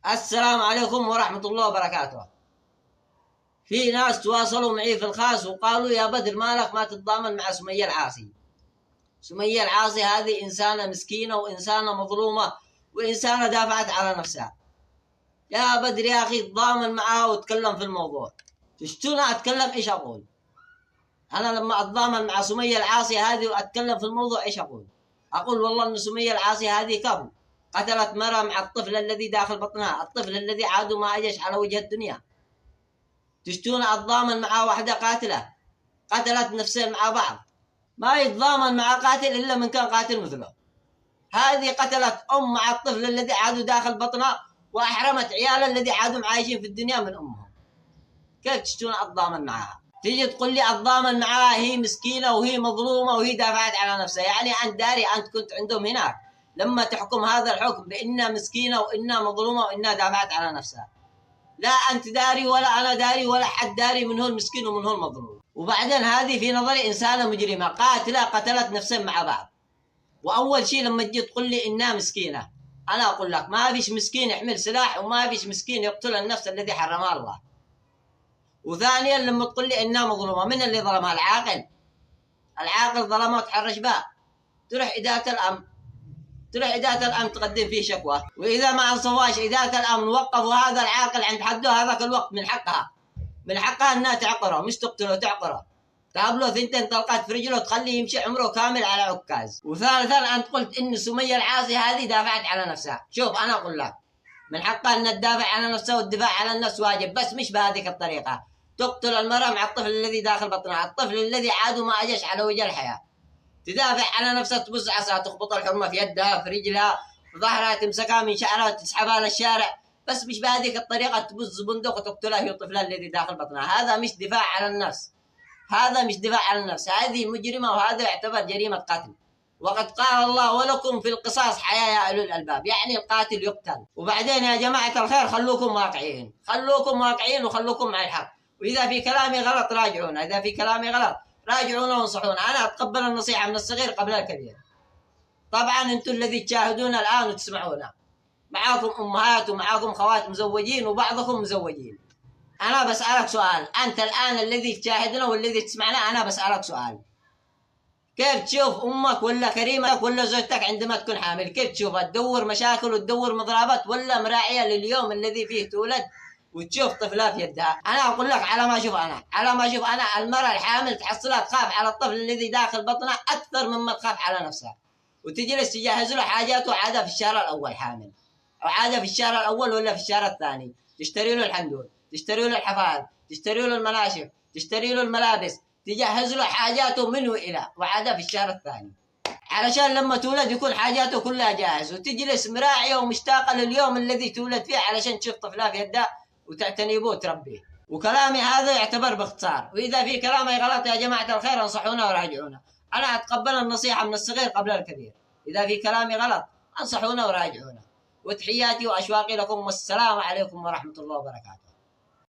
السلام عليكم ورحمة الله وبركاته. في ناس تواصلوا معي في الخاص وقالوا يا بدر مالك ما تتضامن مع سمية العاصي. سمية العاصي هذه إنسانة مسكينة وإنسانة مظلومة وإنسانة دافعت على نفسها. يا بدر يا أخي تضامن معها وتكلم في الموضوع. تشتوني أتكلم إيش أقول؟ أنا لما أتضامن مع سمية العاصي هذه وأتكلم في الموضوع إيش أقول؟ أقول والله أن سمية العاصي هذه كفو، قتلت مرة مع الطفل الذي داخل بطنها، الطفل الذي عادوا ما أجش على وجه الدنيا. تشتون أتضامن مع واحدة قاتلة قتلت نفسين مع بعض؟ ما يتضامن مع قاتل إلا من كان قاتل مثله. هذه قتلت مع الطفل الذي عادوا داخل بطنها وأحرمت عيال الذي عادوا عايشين في الدنيا من أمهم. كيف تشتون أتضامن معها؟ تيجي تقول لي أتضامن معها، هي مسكينة وهي مظلومة وهي دافعت على نفسها. يعني أنت داري، أنت كنت عندهم هناك لما تحكم هذا الحكم بإنها مسكينة وإنها مظلومة وإنها دافعت على نفسها. لا أنت داري ولا أنا داري ولا حد داري من هو المسكين ومن هو المظلوم. وبعدين هذه في نظري إنسانة مجرمة قاتلة قتلت نفسين مع بعض. وأول شيء لما تجي تقول لي إنها مسكينة، أنا أقول لك ما فيش مسكين يحمل سلاح وما فيش مسكين يقتل النفس الذي حرمها الله. وثانيا لما تقول لي إنها مظلومة، من اللي ظلمها؟ العاقل. العاقل ظلمها وتحرش بها، تروح إدارة الأمن، تروح إدارة الأمن تقدم فيه شكوى، وإذا ما أنصفاش إدارة الأمن وقفوا هذا العاقل عند حده، هذاك الوقت من حقها أنها تعقره، مش تقتله، تعقره، تقابله ثنتين طلقات في رجله تخليه يمشي عمره كامل على عكاز. وثالثا أنت قلت إن سمية العاصي هذه دافعت على نفسها. شوف أنا أقول لك من حقها أن تدافع على نفسها، والدفاع على النفس واجب، بس مش بهذه الطريقة. تقتل المرأة مع الطفل الذي داخل بطنها، الطفل الذي عادوا ما أجش على وجه الحياة. تدافع على نفسها، تبص عصا تخبط الحرمة في يدها في رجلها في ظهرها، تمسكها من شعرها تسحبها للشارع، بس مش بهذه الطريقة تبص بندق وتقتلها هي الطفل الذي داخل بطنها. هذا مش دفاع على النفس، هذا مش دفاع على النفس، هذه مجرمة وهذا يعتبر جريمة قتل. وقد قال الله ولكم في القصاص حياة يا أولي الألباب، يعني القاتل يقتل. وبعدين يا جماعة الخير خلوكم واقعيين، خلوكم واقعيين وخلوكم مع الحق. وإذا في كلامي غلط راجعونا، إذا في كلامي غلط راجعونا وانصحونا. أنا أتقبل النصيحة من الصغير قبل الكبير. طبعا أنتم الذي تشاهدون الآن وتسمعونا معاكم أمهات ومعاكم خوات مزوجين وبعضكم مزوجين. أنا بسألك سؤال، أنت الآن الذي تشاهدنا والذي تسمعنا، أنا بسألك سؤال، كيف تشوف أمك ولا كريمك ولا زوجتك عندما تكون حامل؟ كيف تشوفها؟ تدور مشاكل وتدور مضربات، ولا مراعية لليوم الذي فيه تولد وتشوف طفلة في يدها؟ أنا أقول لك على ما أشوف أنا المرأة الحامل تحصلها تخاف على الطفل الذي داخل بطنها أكثر مما تخاف على نفسها، وتجلس تجهز له حاجاته، عادة في الشهر الأول حامل، أو عادة في الشهر الأول ولا في الشهر الثاني، تشتري له الحندول، تشتري له الحفاظ، تشتري له المناشف، تشتري له الملابس، تجهز له حاجاته منه إلى، وعادة في الشهر الثاني، علشان لما تولد يكون حاجاته كلها جاهز، وتجلس مراعية ومشتاقة لليوم الذي تولد فيه علشان تشوف طفلها في يدها وتعتني به وتربيه. وكلامي هذا يعتبر باختصار، وإذا في كلامي غلط يا جماعة الخير انصحونا وراجعونا. أنا أتقبل النصيحة من الصغير قبل الكبير. إذا في كلامي غلط انصحونا وراجعونا. وتحياتي وأشواقي لكم، والسلام عليكم ورحمة الله وبركاته.